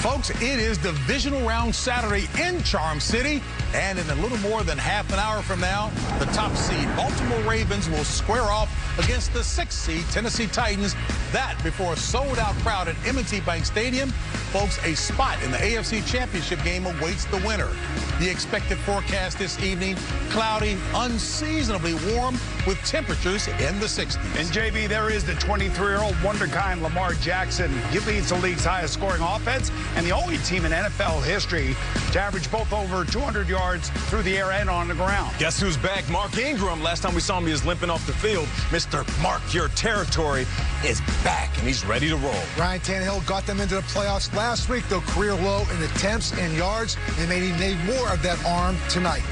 Folks, it is divisional round Saturday in Charm City, and in a little more than half an hour from now, the top seed Baltimore Ravens will square off against the 6th seed Tennessee Titans. That before a sold-out crowd at M&T Bank Stadium. Folks, a spot in the AFC Championship game awaits the winner. The expected forecast this evening, cloudy, unseasonably warm with temperatures in the 60s. And JB, there is the 23-year-old wonderkind Lamar Jackson. He leads the league's highest scoring offense and the only team in NFL history to average both over 200 yards through the air and on the ground. Guess who's back? Mark Ingram. Last time we saw him, he was limping off the field. Mr. Mark Your Territory is back, and he's ready to roll. Ryan Tannehill got them into the playoffs last week, though career low in attempts and yards, and he made more of that arm tonight.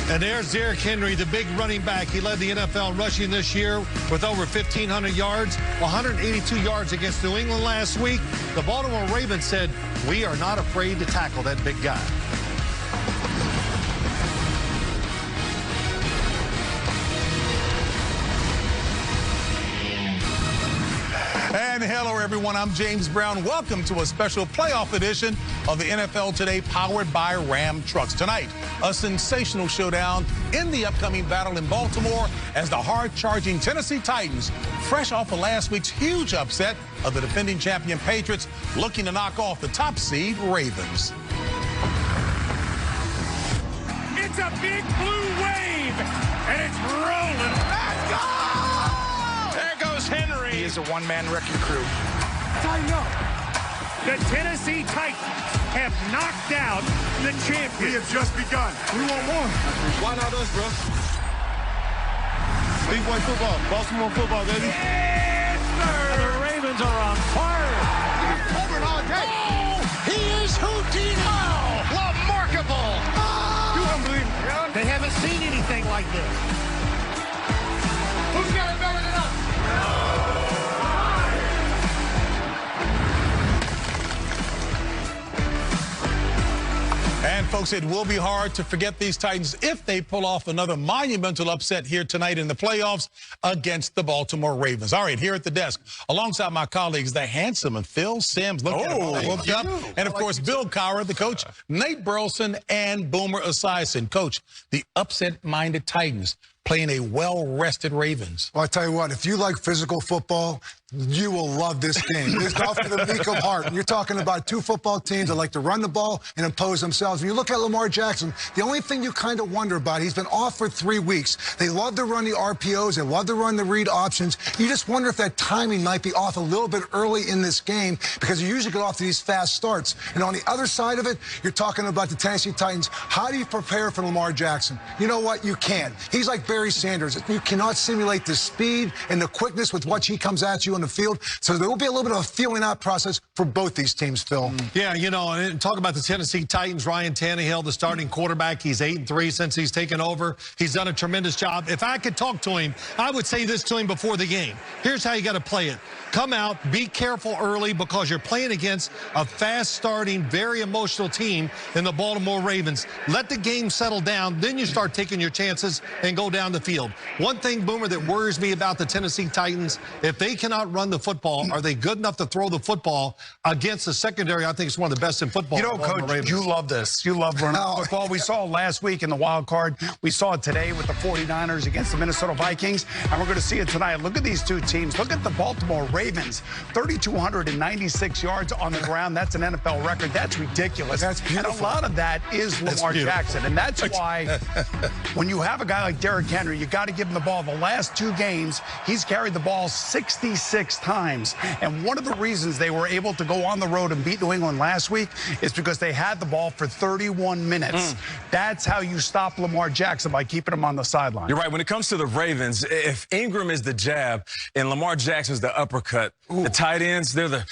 And there's Derrick Henry, the big running back. He led the NFL rushing this year with over 1,500 yards, 182 yards against New England last week. The Baltimore Ravens said, we are not afraid to tackle that big guy. And hello, everyone. I'm James Brown. Welcome to a special playoff edition of the NFL Today, powered by Ram Trucks. Tonight, a sensational showdown in the upcoming battle in Baltimore as the hard-charging Tennessee Titans, fresh off of last week's huge upset of the defending champion Patriots, looking to knock off the top seed Ravens. It's a big blue wave, and it's rolling. Let's go! There goes Henry. He is a one-man wrecking crew. Tighten up. The Tennessee Titans have knocked out the champions. We have just begun. We want more. Why not us, bro? Big boy football, Baltimore football, baby. Yes, sir. The Ravens are on fire. Over all day. Oh, he is Houdini. Remarkable. You don't believe me. They haven't seen anything like this. Who's got it better than us? And, folks, it will be hard to forget these Titans if they pull off another monumental upset here tonight in the playoffs against the Baltimore Ravens. All right, here at the desk, alongside my colleagues, the handsome and Phil Simms, looking whooped up, and, of course, Bill Cowher, the coach, Nate Burleson, and Boomer Esiason. Coach, the upset-minded Titans playing a well-rested Ravens. Well, I tell you what, if you like physical football, you will love this game. It's not for the meek of heart. You're talking about two football teams that like to run the ball and impose themselves. When you look at Lamar Jackson, the only thing you kind of wonder about, he's been off for 3 weeks. They love to run the RPOs. They love to run the read options. You just wonder if that timing might be off a little bit early in this game because you usually get off to these fast starts. And on the other side of it, you're talking about the Tennessee Titans. How do you prepare for Lamar Jackson? You know what? You can't. He's like Barry Sanders. You cannot simulate the speed and the quickness with which he comes at you on the field. So there will be a little bit of a feeling out process for both these teams, Phil. Yeah, you know, and talk about the Tennessee Titans, Ryan Tannehill, the starting quarterback. He's 8-3 since he's taken over. He's done a tremendous job. If I could talk to him, I would say this to him before the game. Here's how you got to play it. Come out, be careful early because you're playing against a fast-starting, very emotional team in the Baltimore Ravens. Let the game settle down, then you start taking your chances and go down the field. One thing, Boomer, that worries me about the Tennessee Titans, if they cannot run the football, are they good enough to throw the football against the secondary? I think it's one of the best in football. You know, Coach, you love this. You love running football. We saw it last week in the wild card. We saw it today with the 49ers against the Minnesota Vikings, and we're going to see it tonight. Look at these two teams. Look at the Baltimore Ravens, 3,296 yards on the ground. That's an NFL record. That's ridiculous. That's beautiful. And a lot of that is Lamar Jackson, and that's why when you have a guy like Derrick Henry, you got to give him the ball. The last 2 games, he's carried the ball 66 times. And one of the reasons they were able to go on the road and beat New England last week is because they had the ball for 31 minutes. That's how you stop Lamar Jackson, by keeping him on the sideline. You're right. When it comes to the Ravens, if Ingram is the jab and Lamar Jackson's the uppercut, the tight ends, they're the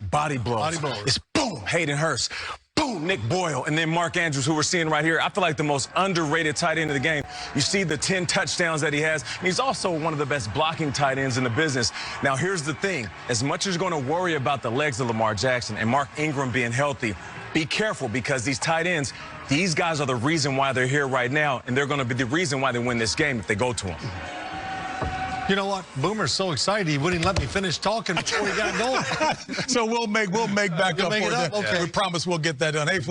body blows. It's boom, Hayden Hurst. Boom, Nick Boyle, and then Mark Andrews, who we're seeing right here. I feel like the most underrated tight end of the game. You see the 10 touchdowns that he has, and he's also one of the best blocking tight ends in the business. Now, here's the thing. As much as you're going to worry about the legs of Lamar Jackson and Mark Ingram being healthy, be careful because these tight ends, these guys are the reason why they're here right now, and they're going to be the reason why they win this game if they go to them. You know what? Boomer's so excited he wouldn't let me finish talking before he got going. So we'll make back up for that. Okay. We promise we'll get that done. Hey,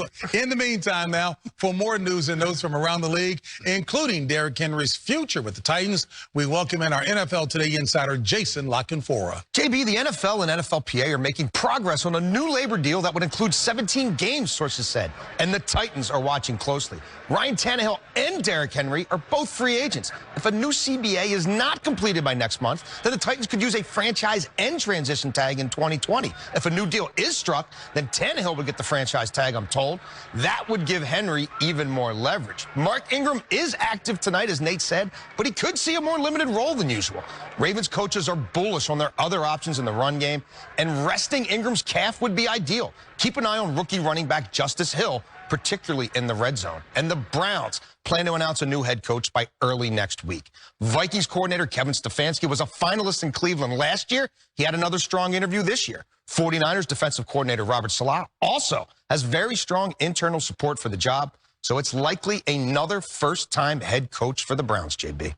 in the meantime now, for more news and notes from around the league, including Derrick Henry's future with the Titans, we welcome in our NFL Today insider, Jason Lockenfora. JB, the NFL and NFLPA are making progress on a new labor deal that would include 17 games, sources said, and the Titans are watching closely. Ryan Tannehill and Derrick Henry are both free agents. If a new CBA is not completed by next month, then the Titans could use a franchise and transition tag in 2020. If a new deal is struck, then Tannehill would get the franchise tag, I'm told. That would give Henry even more leverage. Mark Ingram is active tonight, as Nate said, but he could see a more limited role than usual. Ravens coaches are bullish on their other options in the run game, and resting Ingram's calf would be ideal. Keep an eye on rookie running back Justice Hill, particularly in the red zone. And the Browns plan to announce a new head coach by early next week. Vikings coordinator Kevin Stefanski was a finalist in Cleveland last year. He had another strong interview this year. 49ers defensive coordinator Robert Saleh also has very strong internal support for the job. So it's likely another first-time head coach for the Browns, JB.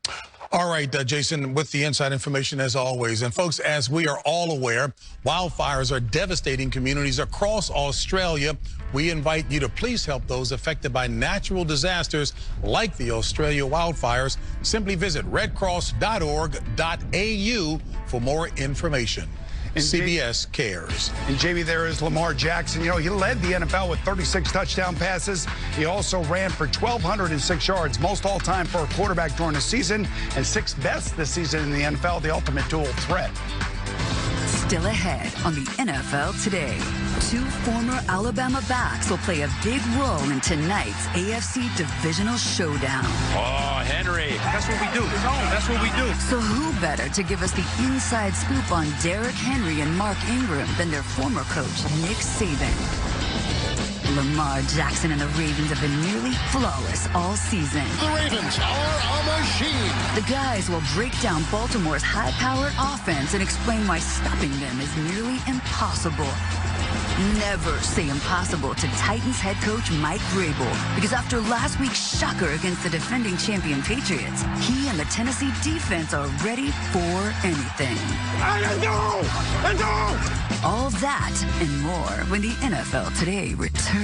All right, Jason, with the inside information as always. And folks, as we are all aware, wildfires are devastating communities across Australia. We invite you to please help those affected by natural disasters like the Australia wildfires. Simply visit redcross.org.au for more information. And CBS cares. And JB, there is Lamar Jackson. You know, he led the NFL with 36 touchdown passes. He also ran for 1,206 yards, most all time for a quarterback during the season, and 6th best this season in the NFL, the ultimate dual threat. Still ahead on the NFL Today. 2 former Alabama backs will play a big role in tonight's AFC Divisional showdown. Oh, Henry. That's what we do. That's what we do. So who better to give us the inside scoop on Derrick Henry and Mark Ingram than their former coach, Nick Saban? Lamar Jackson and the Ravens have been nearly flawless all season. The Ravens are a machine. The guys will break down Baltimore's high-powered offense and explain why stopping them is nearly impossible. Never say impossible to Titans head coach Mike Vrabel, because after last week's shocker against the defending champion Patriots, he and the Tennessee defense are ready for anything. All that and more when the NFL Today returns.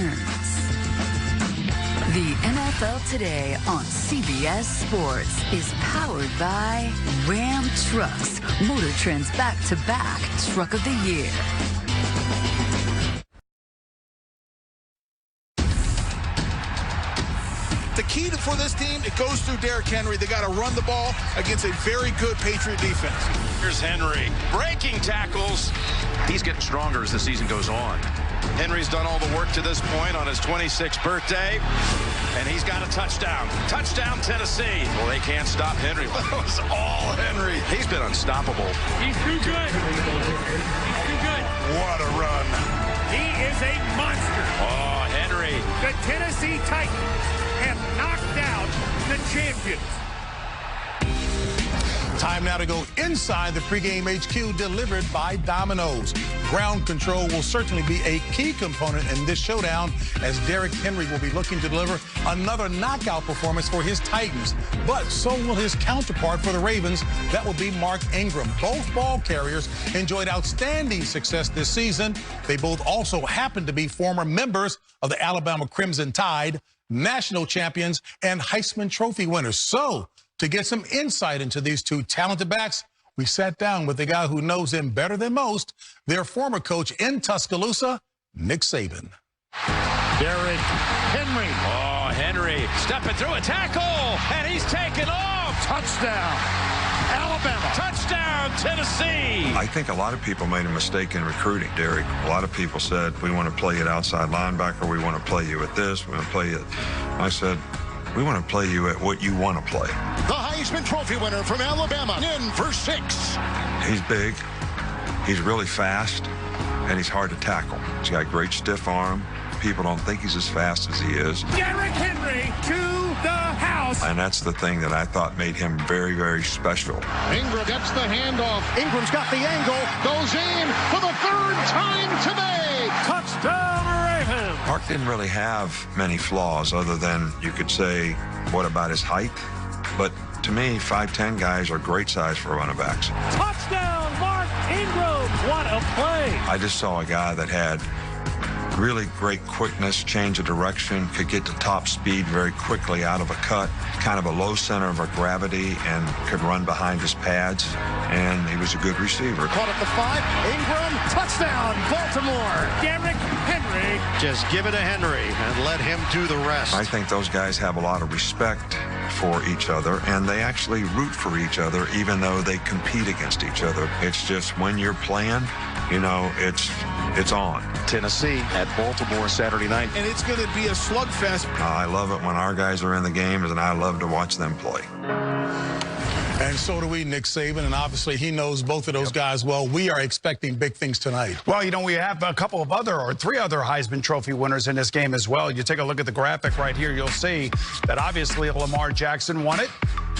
The NFL Today on CBS Sports is powered by Ram Trucks, Motor Trend's back-to-back Truck of the Year. The key for this team, it goes through Derrick Henry. They got to run the ball against a very good Patriot defense. Here's Henry. Breaking tackles. He's getting stronger as the season goes on. Henry's done all the work to this point on his 26th birthday, and he's got a touchdown. Touchdown, Tennessee. Well, they can't stop Henry. That was all Henry. He's been unstoppable. He's too good. He's too good. What a run. He is a monster. Oh, Henry. The Tennessee Titans have knocked out the champions. Time now to go inside the pregame HQ delivered by Domino's. Ground control will certainly be a key component in this showdown, as Derrick Henry will be looking to deliver another knockout performance for his Titans. But so will his counterpart for the Ravens. That will be Mark Ingram. Both ball carriers enjoyed outstanding success this season. They both also happen to be former members of the Alabama Crimson Tide, national champions, and Heisman Trophy winners. So, to get some insight into these two talented backs, we sat down with the guy who knows them better than most, their former coach in Tuscaloosa, Nick Saban. Derrick Henry. Oh, Henry stepping through a tackle, and he's taken off. Touchdown, Alabama. Touchdown, Tennessee. I think a lot of people made a mistake in recruiting Derrick. A lot of people said, we want to play you at outside linebacker, we want to play you at this, we want to play you at... I said, we want to play you at what you want to play. The Heisman Trophy winner from Alabama in for 6. He's big, he's really fast, and he's hard to tackle. He's got a great stiff arm. People don't think he's as fast as he is. Derrick Henry to the house. And that's the thing that I thought made him very, very special. Ingram gets the handoff. Ingram's got the angle. Goes in for the 3rd time today. Touchdown, Ravens. Mark didn't really have many flaws other than you could say, what about his height? But to me, 5'10" guys are great size for running backs. Touchdown, Mark Ingram. What a play. I just saw a guy that had really great quickness, change of direction, could get to top speed very quickly out of a cut, kind of a low center of gravity, and could run behind his pads, and he was a good receiver. Caught at the 5, Ingram, touchdown, Baltimore. Derrick Henry. Just give it to Henry and let him do the rest. I think those guys have a lot of respect for each other, and they actually root for each other, even though they compete against each other. It's just when you're playing, you know, it's on. Tennessee at Baltimore Saturday night. And it's going to be a slugfest. I love it when our guys are in the games, and I love to watch them play. And so do we, Nick Saban, and obviously he knows both of those guys well. We are expecting big things tonight. Well, you know, we have a couple of other, or 3 other Heisman Trophy winners in this game as well. You take a look at the graphic right here, you'll see that obviously Lamar Jackson won it,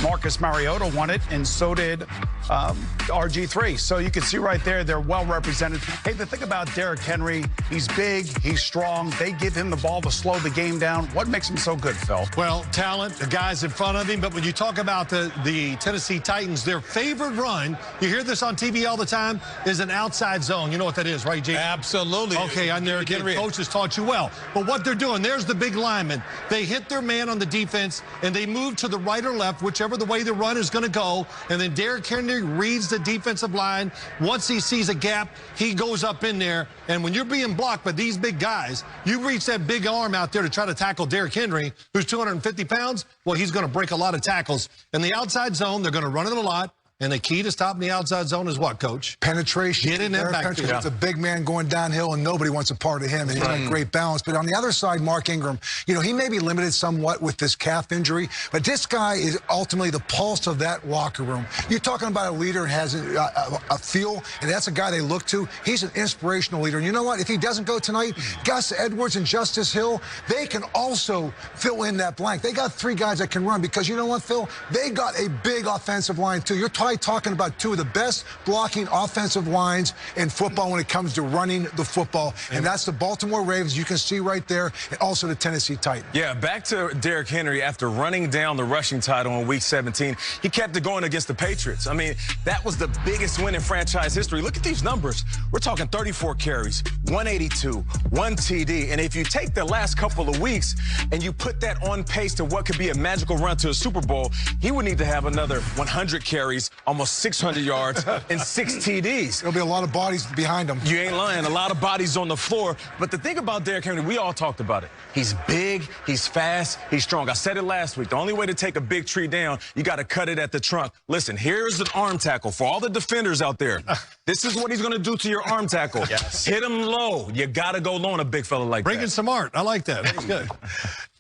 Marcus Mariota won it, and so did RG3. So you can see right there, they're well represented. Hey, the thing about Derrick Henry, he's big, he's strong. They give him the ball to slow the game down. What makes him so good, Phil? Well, talent, the guys in front of him. But when you talk about the Tennessee Titans, their favorite run, you hear this on TV all the time, is an outside zone. You know what that is, right, Jay? Absolutely. Okay, I know coach has taught you well. But what they're doing, there's the big lineman. They hit their man on the defense, and they move to the right or left, whichever the way the run is going to go. And then Derrick Henry reads the defensive line. Once he sees a gap, he goes up in there. And when you're being blocked by these big guys, you reach that big arm out there to try to tackle Derrick Henry, who's 250 pounds. Well, he's going to break a lot of tackles. In the outside zone, they're going to run it a lot. And the key to stopping the outside zone is what, Coach? Penetration. Get in there back there. It's a big man going downhill, and nobody wants a part of him. And he's got great balance. But on the other side, Mark Ingram, you know, he may be limited somewhat with this calf injury, but this guy is ultimately the pulse of that locker room. You're talking about a leader who has a feel, and that's a guy they look to. He's an inspirational leader. And you know what? If he doesn't go tonight, Gus Edwards and Justice Hill, they can also fill in that blank. They got 3 guys that can run because, you know what, Phil? They got a big offensive line, too. You're talking about 2 of the best blocking offensive lines in football when it comes to running the football, and that's the Baltimore Ravens. You can see right there, and also the Tennessee Titans. Yeah, back to Derrick Henry. After running down the rushing title in Week 17, he kept it going against the Patriots. I mean, that was the biggest win in franchise history. Look at these numbers. We're talking 34 carries, 182, 1 TD, and if you take the last couple of weeks and you put that on pace to what could be a magical run to a Super Bowl, he would need to have another 100 carries, almost 600 yards, and 6 TDs. There'll be a lot of bodies behind him. You ain't lying. A lot of bodies on the floor. But the thing about Derrick Henry, we all talked about it. He's big, he's fast, he's strong. I said it last week. The only way to take a big tree down, you got to cut it at the trunk. Listen, here's an arm tackle for all the defenders out there. This is what he's going to do to your arm tackle. Yes. Hit him low. You got to go low on a big fella like that. Bringing some art. I like that. That's good.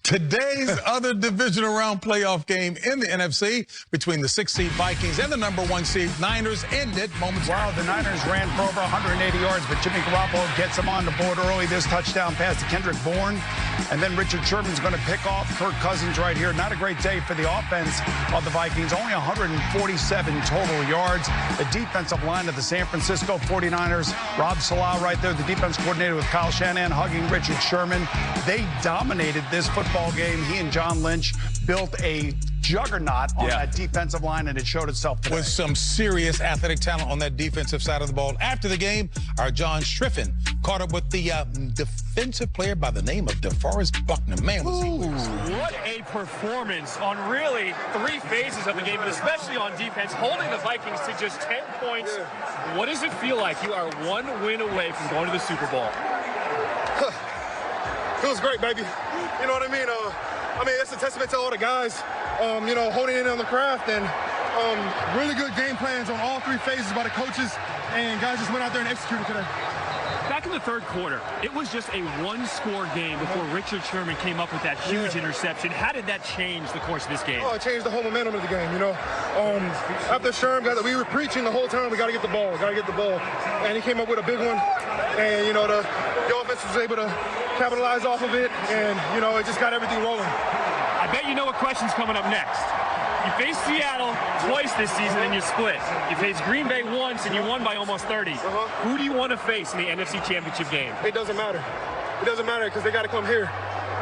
Today's other divisional round playoff game in the NFC between the 6th seed Vikings and the number 1 seed Niners ended moments ago. Wow, the Niners ran for over 180 yards, but Jimmy Garoppolo gets them on the board early. This touchdown pass to Kendrick Bourne. And then Richard Sherman's going to pick off Kirk Cousins right here. Not a great day for the offense of the Vikings. Only 147 total yards. The defensive line of the San Francisco 49ers, Rob Saleh right there, the defense coordinator with Kyle Shanahan hugging Richard Sherman. They dominated this football game. He and John Lynch built a juggernaut on that defensive line, and it showed itself today. With some serious athletic talent on that defensive side of the ball. After the game, our John Striffen caught up with the defensive player by the name of DeForest Buckner. Man, was he loose. What a performance on really 3 phases of the game, but especially on defense, holding the Vikings to just 10 points. What does it feel like? You are 1 win away from going to the Super Bowl. Feels great, baby. You know what I mean? It's a testament to all the guys, holding in on the craft, and really good game plans on all 3 phases by the coaches, and guys just went out there and executed today. Back in the 3rd quarter, it was just a 1-score game before Richard Sherman came up with that huge interception. How did that change the course of this game? Oh, it changed the whole momentum of the game, After Sherman, we were preaching the whole time, we got to get the ball, And he came up with a big one, and, the offense was able to capitalize off of it, and, it just got everything rolling. I bet you know what question's coming up next. You faced Seattle twice this season and you split. You faced Green Bay once and you won by almost 30. Who do you want to face in the NFC Championship game? It doesn't matter. It doesn't matter because they got to come here.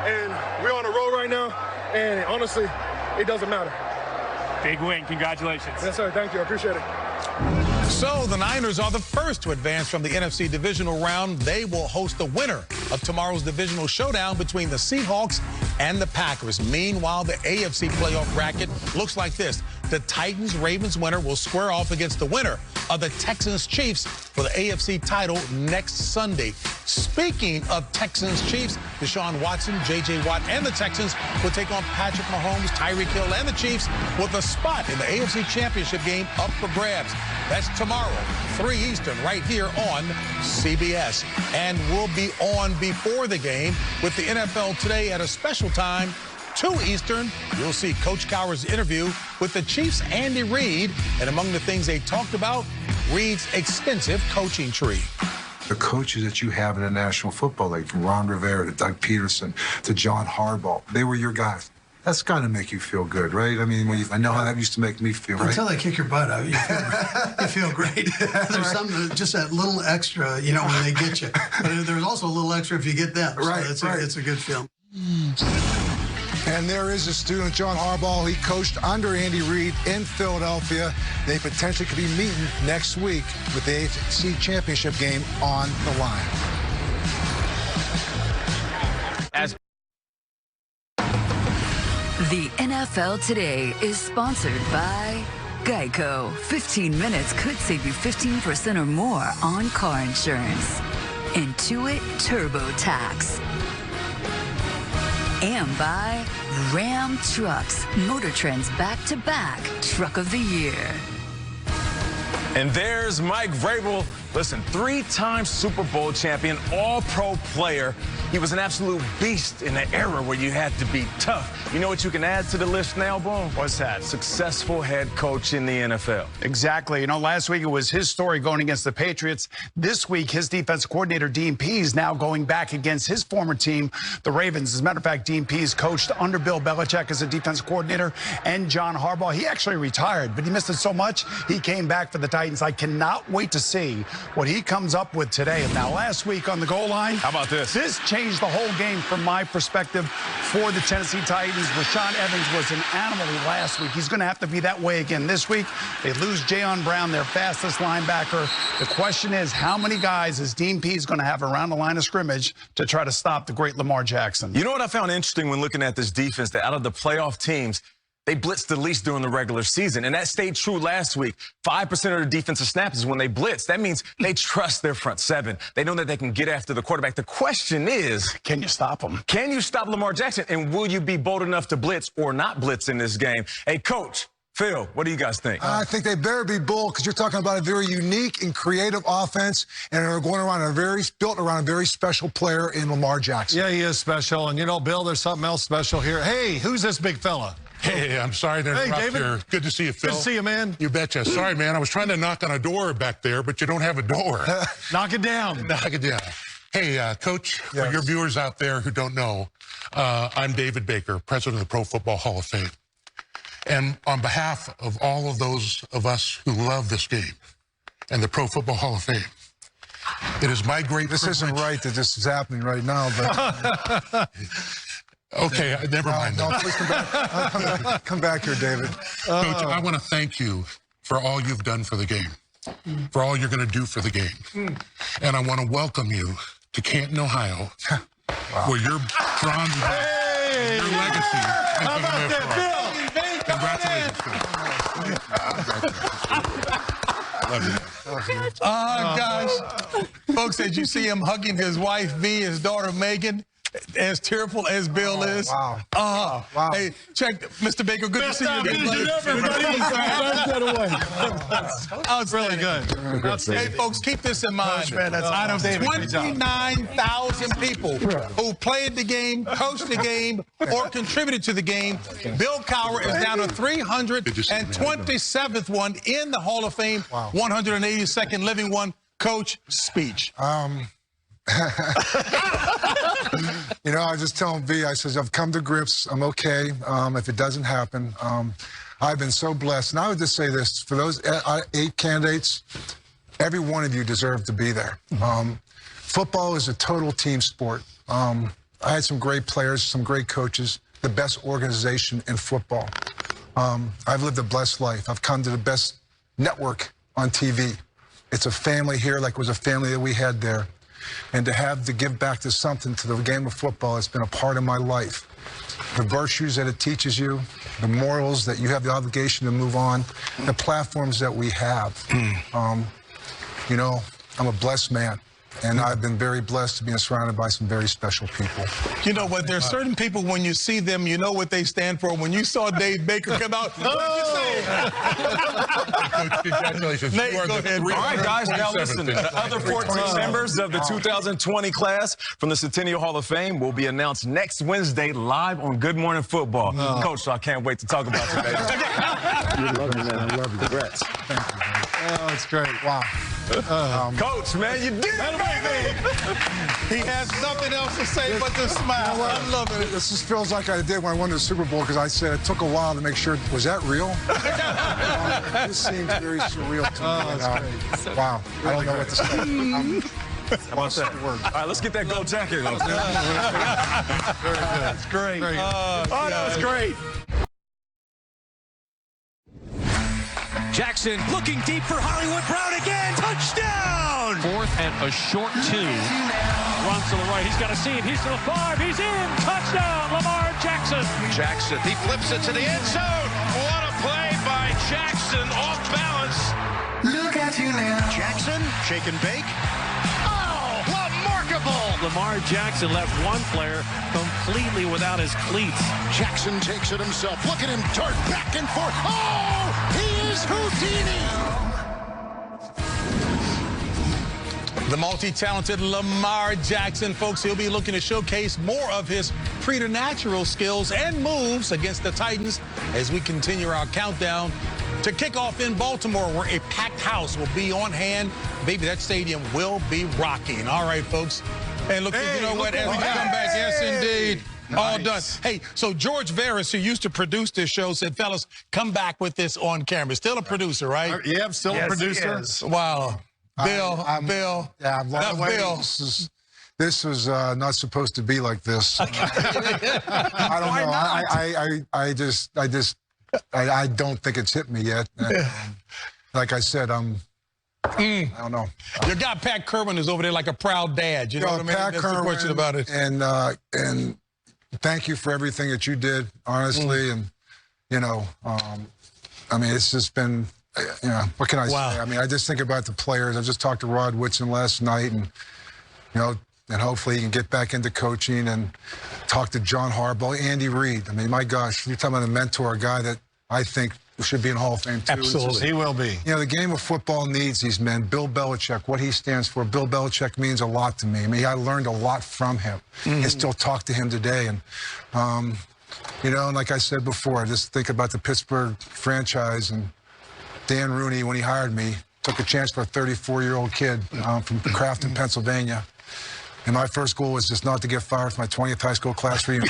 And we're on a roll right now, and honestly, it doesn't matter. Big win. Congratulations. Yes, sir. Thank you. I appreciate it. So the Niners are the first to advance from the NFC Divisional round. They will host the winner of tomorrow's divisional showdown between the Seahawks and the Packers. Meanwhile, the AFC playoff bracket looks like this. The Titans-Ravens winner will square off against the winner of the Texans-Chiefs for the AFC title next Sunday. Speaking of Texans-Chiefs, Deshaun Watson, J.J. Watt, and the Texans will take on Patrick Mahomes, Tyreek Hill, and the Chiefs with a spot in the AFC Championship game up for grabs. That's tomorrow, 3 Eastern, right here on CBS. And we'll be on before the game with the NFL Today at a special time, 2 Eastern. You'll see Coach Cowher's interview with the Chiefs' Andy Reid. And among the things they talked about, Reid's extensive coaching tree. The coaches that you have in the National Football League, from Ron Rivera to Doug Peterson to John Harbaugh, they were your guys. That's got to make you feel good, right? I mean, I know how that used to make me feel, right? Until they kick your butt out, you feel great. There's something, just that little extra, you know, when they get you. But there's also a little extra if you get them. Right, So it's a good feeling. And there is a student, John Harbaugh. He coached under Andy Reid in Philadelphia. They potentially could be meeting next week with the AFC Championship game on the line. The NFL Today is sponsored by Geico. 15 minutes could save you 15% or more on car insurance. Intuit TurboTax. And by Ram Trucks, Motor Trend's back-to-back Truck of the Year. And there's Mike Vrabel. Listen, 3-time Super Bowl champion, all-pro player. He was an absolute beast in an era where you had to be tough. You know what you can add to the list now, Boom? What's that? Successful head coach in the NFL. Exactly. You know, last week it was his story going against the Patriots. This week, his defense coordinator, Dean Pease, now going back against his former team, the Ravens. As a matter of fact, Dean Pease coached under Bill Belichick as a defense coordinator and John Harbaugh. He actually retired, but he missed it so much, he came back for the Titans. I cannot wait to see what he comes up with today. And now last week on the goal line, how about this? This changed the whole game from my perspective for the Tennessee Titans. Rashaan Evans was an animal last week. He's going to have to be that way again this week. They lose Jayon Brown, their fastest linebacker. The question is, how many guys is Dean Pease going to have around the line of scrimmage to try to stop the great Lamar Jackson? You know what I found interesting when looking at this defense, that out of the playoff teams, they blitzed the least during the regular season, and that stayed true last week. 5% of their defensive snaps is when they blitz. That means they trust their front seven. They know that they can get after the quarterback. The question is, can you stop them? Can you stop Lamar Jackson, and will you be bold enough to blitz or not blitz in this game? Hey, Coach, Phil, what do you guys think? I think they better be bold, because you're talking about a very unique and creative offense, and they're going around built around a very special player in Lamar Jackson. Yeah, he is special. And, you know, Bill, there's something else special here. Hey, who's this big fella? Hey, I'm sorry to interrupt David. here. Good to see you, Phil. Good to see you, man. You betcha. Sorry, man. I was trying to knock on a door back there, but you don't have a door. Knock it down. Knock it down. Hey, Coach, Yes. for your viewers out there who don't know, I'm David Baker, president of the Pro Football Hall of Fame. And on behalf of all of those of us who love this game and the Pro Football Hall of Fame, it is my great This privilege. isn't right that this is happening right now, but... Okay, never mind. No, please come back. Come back here, David. Coach, I want to thank you for all you've done for the game, for all you're going to do for the game. And I want to welcome you to Canton, Ohio, where your bronze your legacy is going to live forever. Congratulations. Love you. Gosh. Folks, did you see him hugging his wife, V, his daughter, Megan? As tearful as Bill is. Wow. Wow. Hey, check, Mr. Baker, good to see you again. That was really good. Hey, folks, keep this in mind. Out of 29,000 people who played the game, coached the game, or contributed to the game, Bill Cowher is down to 327th one in the Hall of Fame, 182nd living one. Coach, speech. You know, I was just telling V, I says, I've come to grips. I'm okay if it doesn't happen. I've been so blessed. And I would just say this, for those 8 candidates, every one of you deserve to be there. Football is a total team sport. I had some great players, some great coaches, the best organization in football. I've lived a blessed life. I've come to the best network on TV. It's a family here like it was a family that we had there. And to give back to something, to the game of football, it's been a part of my life. The virtues that it teaches you, the morals that you have the obligation to move on, the platforms that we have. You know, I'm a blessed man. And I've been very blessed to be surrounded by some very special people. You know what? There's certain people, when you see them, you know what they stand for. When you saw Dave Baker come out, what did you say? Congratulations. Nate, go ahead. All right, guys, now listen. The other 14 members of the 2020 class from the Centennial Hall of Fame will be announced next Wednesday live on Good Morning Football. Coach, I can't wait to talk about you, baby. You love me, man. I love you. Congrats. Thank you, man. Oh, it's great. Wow. Coach, man, you did it, baby. He has nothing else to say but to smile. You know, I love it. This just feels like I did when I won the Super Bowl, because I said it took a while to make sure, was that real? This seems very surreal to me. Wow. I don't know what to say. How about that? All right, let's get that gold jacket on. Very good. That's great. Oh, that was great. Jackson looking deep for Hollywood Brown again. Touchdown! 4th and a short 2. Runs to the right. He's got a seam. He's to the 5. He's in. Touchdown, Lamar Jackson. Jackson, he flips it to the end zone. What a play by Jackson, off balance. Look at you now. Jackson, Shake and bake. oh, remarkable. Lamar Jackson left one player completely without his cleats. Jackson takes it himself. Look at him dart back and forth. Oh, he is Houdini. The multi-talented Lamar Jackson, folks, he'll be looking to showcase more of his preternatural skills and moves against the Titans as we continue our countdown to kickoff in Baltimore, where a packed house will be on hand. Baby, that stadium will be rocking. All right, folks. And look, you know what? As we come back, yes, indeed. Nice. All done. Hey, so George Veras, who used to produce this show, said, fellas, come back with this on camera. Still a producer, right? Yeah, I'm still a producer. Wow. Bill. Yeah, Bill. This was not supposed to be like this. I don't know. I don't think it's hit me yet. Like I said, I don't know. Your guy Pat Kerwin is over there like a proud dad. You know what I mean? Pat That's Kerwin, the question about it. And thank you for everything that you did, honestly. And you know, I mean, it's just been. You know, what can I say? I mean, I just think about the players. I just talked to Rod Woodson last night, and you know, and hopefully he can get back into coaching and talk to John Harbaugh, Andy Reid. I mean, my gosh, you're talking about a mentor, a guy that I think should be in Hall of Fame too. Absolutely, he will be. You know, the game of football needs these men. Bill Belichick, what he stands for. Bill Belichick means a lot to me. I mean, I learned a lot from him. I still talk to him today, and you know, and like I said before, just think about the Pittsburgh franchise and. Dan Rooney, when he hired me, took a chance for a 34-year-old kid from Crafton, Pennsylvania. And my first goal was just not to get fired from my 20th high school class reunion.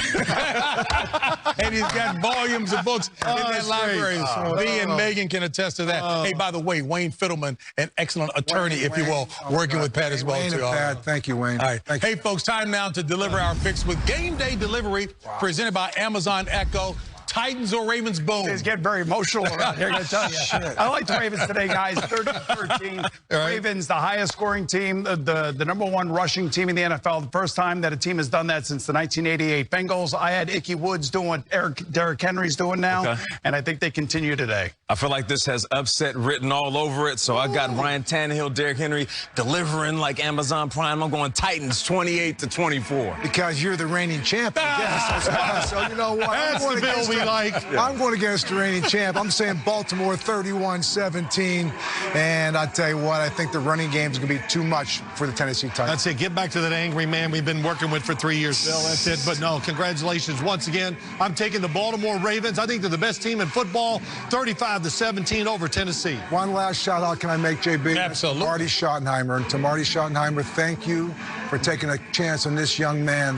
And he's got volumes of books in that library. Me and Megan can attest to that. Hey, by the way, Wayne Fiddleman, an excellent attorney, if you will, working with Pat as well, Wayne too. And Pat, thank you, Wayne. All right. Hey, folks, time now to deliver our picks with Game Day Delivery, presented by Amazon Echo. Titans or Ravens, boom. It's getting very emotional around here, I tell you. I like the Ravens today, guys. 30-13. Ravens, the highest scoring team, the #1 rushing team in the NFL. The first time that a team has done that since the 1988 Bengals. I had Icky Woods doing what Derrick Henry's doing now, and I think they continue today. I feel like this has upset written all over it, so I got Ryan Tannehill, Derrick Henry delivering like Amazon Prime. I'm going Titans 28-24. Because you're the reigning champ, I guess. So you know what? That's the bill we like. I'm going against the reigning champ. I'm saying Baltimore 31-17. And I tell you what, I think the running game is going to be too much for the Tennessee Titans. That's it. Get back to that angry man we've been working with for 3 years, Bill. That's it. But no, congratulations once again. I'm taking the Baltimore Ravens. I think they're the best team in football, 35-17 over Tennessee. One last shout out can I make, JB? Absolutely. Marty Schottenheimer. And to Marty Schottenheimer, thank you for taking a chance on this young man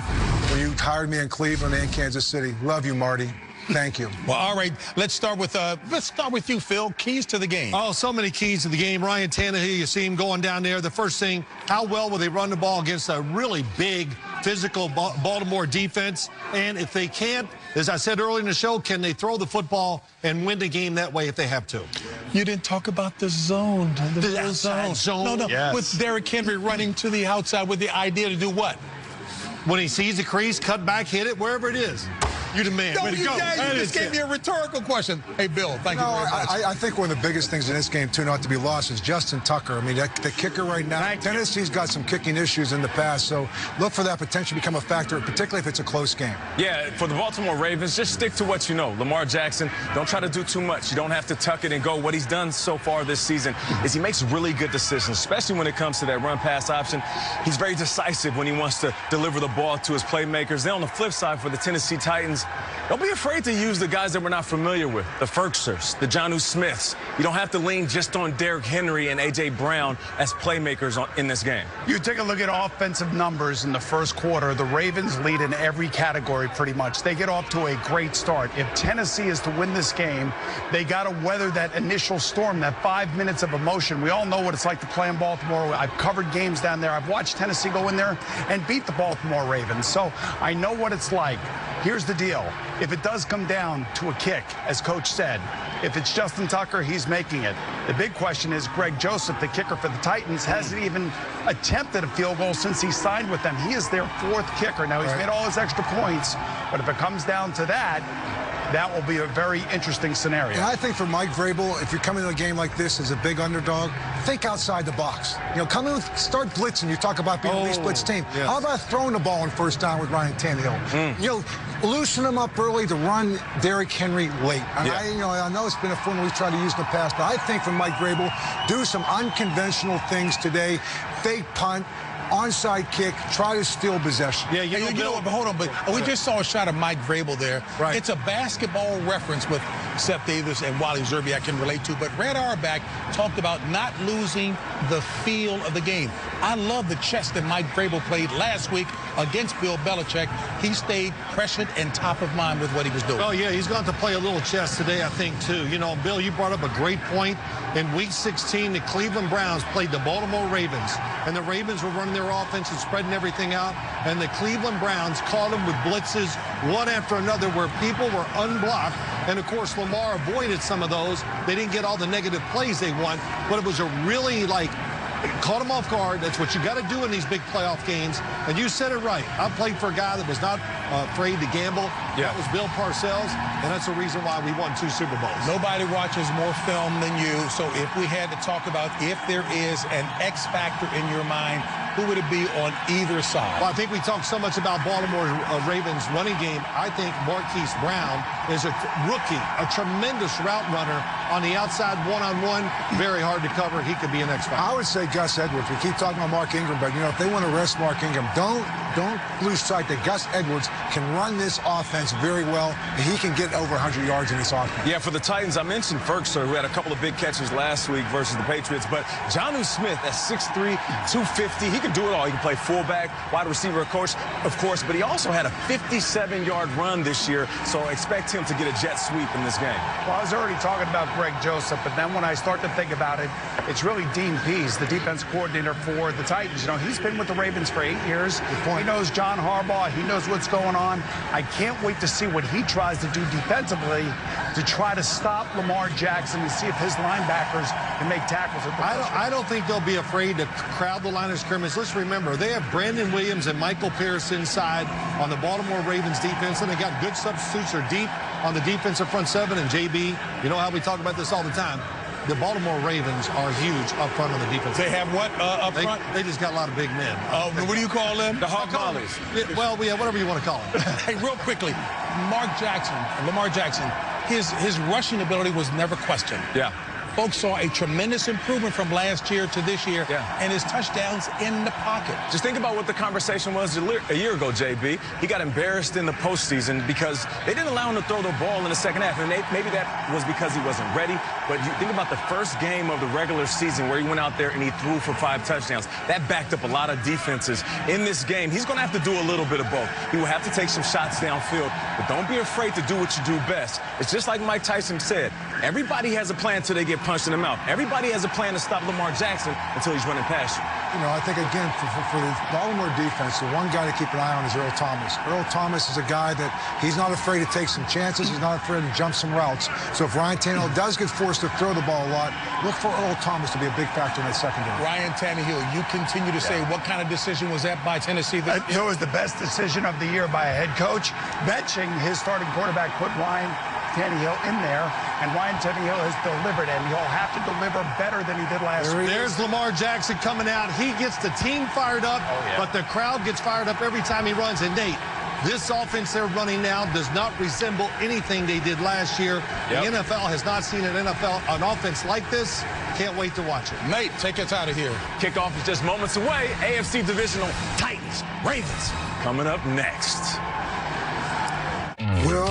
when you hired me in Cleveland and Kansas City. Love you, Marty. Thank you. Well, all right. Let's start with you, Phil. Keys to the game. Oh, so many keys to the game. Ryan Tannehill, you see him going down there. The first thing, how well will they run the ball against a really big, physical Baltimore defense? And if they can't, as I said earlier in the show, can they throw the football and win the game that way if they have to? You didn't talk about the zone. The outside zone. No. Yes. With Derrick Henry running to the outside with the idea to do what? When he sees a crease, cut back, hit it, wherever it is. You the man. Way to go. You just gave me a rhetorical question. Hey, Bill, thank you very much. I think one of the biggest things in this game, too, not to be lost, is Justin Tucker. I mean, the kicker right now, Tennessee's got some kicking issues in the past, so look for that potential to become a factor, particularly if it's a close game. Yeah, for the Baltimore Ravens, just stick to what you know. Lamar Jackson, don't try to do too much. You don't have to tuck it and go. What he's done so far this season is he makes really good decisions, especially when it comes to that run-pass option. He's very decisive when he wants to deliver the ball to his playmakers. Then on the flip side, for the Tennessee Titans, don't be afraid to use the guys that we're not familiar with, the Ferksers, the Jonnu Smiths. You don't have to lean just on Derrick Henry and A.J. Brown as playmakers in this game. You take a look at offensive numbers in the first quarter. The Ravens lead in every category pretty much. They get off to a great start. If Tennessee is to win this game, they got to weather that initial storm, that 5 minutes of emotion. We all know what it's like to play in Baltimore. I've covered games down there. I've watched Tennessee go in there and beat the Baltimore Ravens. So I know what it's like. Here's the deal. If it does come down to a kick, as Coach said, if it's Justin Tucker, he's making it. The big question is Greg Joseph, the kicker for the Titans, hasn't even attempted a field goal since he signed with them. He is their fourth kicker. Now, he's made all his extra points, but if it comes down to that, that will be a very interesting scenario. And I think for Mike Vrabel, if you're coming to a game like this as a big underdog, think outside the box. You know, come in with, start blitzing. You talk about being a least blitz team. Yes. How about throwing the ball in first down with Ryan Tannehill? You know, loosen him up early to run Derrick Henry late. And I know it's been a formula we've tried to use in the past, but I think for Mike Vrabel, do some unconventional things today. Fake punt, onside kick, try to steal possession. Yeah, you know what, but hold on, but we just saw a shot of Mike Vrabel there. Right. It's a basketball reference with Seth Davis and Wally Zerbe I can relate to, but Red Auerbach talked about not losing the feel of the game. I love the chess that Mike Vrabel played last week against Bill Belichick. He stayed pressured and top of mind with what he was doing. Oh, yeah, he's going to play a little chess today, I think, too. You know, Bill, you brought up a great point. In Week 16, the Cleveland Browns played the Baltimore Ravens, and the Ravens were running their offense and spreading everything out, and the Cleveland Browns caught them with blitzes one after another where people were unblocked, and, of course, Lamar avoided some of those. They didn't get all the negative plays they want, but it was a really, caught them off guard. That's what you got to do in these big playoff games. And you said it right. I played for a guy that was not afraid to gamble. Yeah. That was Bill Parcells, and that's the reason why we won 2 Super Bowls. Nobody watches more film than you. So if we had to talk about if there is an X factor in your mind, who would it be on either side? Well, I think we talk so much about Baltimore Ravens running game. I think Marquise Brown is a rookie, a tremendous route runner on the outside one-on-one. Very hard to cover. He could be an X factor. I would say Gus Edwards. We keep talking about Mark Ingram, but, you know, if they want to rest Mark Ingram, don't lose sight that Gus Edwards can run this offense very well, and he can get over 100 yards in this offense. Yeah, for the Titans, I mentioned Ferkser, who had a couple of big catches last week versus the Patriots, but Jonnu Smith at 6'3", 250, he can do it all. He can play fullback, wide receiver, of course, but he also had a 57-yard run this year, so expect him to get a jet sweep in this game. Well, I was already talking about Greg Joseph, but then when I start to think about it, it's really Dean Pease, the defense coordinator for the Titans. You know, he's been with the Ravens for 8 years. He knows John Harbaugh. He knows what's going on. I can't wait to see what he tries to do defensively to try to stop Lamar Jackson and see if his linebackers can make tackles. I don't think they'll be afraid to crowd the line of scrimmage. Let's remember, they have Brandon Williams and Michael Pierce inside on the Baltimore Ravens defense, and they got good substitutes or deep on the defensive front seven. And JB, you know how we talk about this all the time. The Baltimore Ravens are huge up front on the defense. They have what up front? They just got a lot of big men. What do you call them? The hog mollies. Yeah, well, yeah, whatever you want to call them. Hey, real quickly, Lamar Jackson, his rushing ability was never questioned. Yeah. Folks saw a tremendous improvement from last year to this year, and his touchdowns in the pocket. Just think about what the conversation was a year ago, JB. He got embarrassed in the postseason because they didn't allow him to throw the ball in the second half, and maybe that was because he wasn't ready. But you think about the first game of the regular season where he went out there and he threw for 5 touchdowns. That backed up a lot of defenses. In this game, he's going to have to do a little bit of both. He will have to take some shots downfield, but don't be afraid to do what you do best. It's just like Mike Tyson said. Everybody has a plan until they get punched in the mouth. Everybody has a plan to stop Lamar Jackson until he's running past you. You know, I think, again, for the Baltimore defense, the one guy to keep an eye on is Earl Thomas. Earl Thomas is a guy that he's not afraid to take some chances. He's not afraid to jump some routes. So if Ryan Tannehill does get forced to throw the ball a lot, look for Earl Thomas to be a big factor in that secondary. Ryan Tannehill, you continue to say, what kind of decision was that by Tennessee? It was the best decision of the year by a head coach. Benching his starting quarterback put Ryan Tannehill in there, and Ryan Tannehill has delivered, and he'll have to deliver better than he did last year. There's Lamar Jackson coming out. He gets the team fired up, but the crowd gets fired up every time he runs. And Nate, this offense they're running now does not resemble anything they did last year. The NFL has not seen an offense like this. Can't wait to watch it. Nate, take us out of here. Kickoff is just moments away. AFC Divisional, Titans, Ravens, coming up next.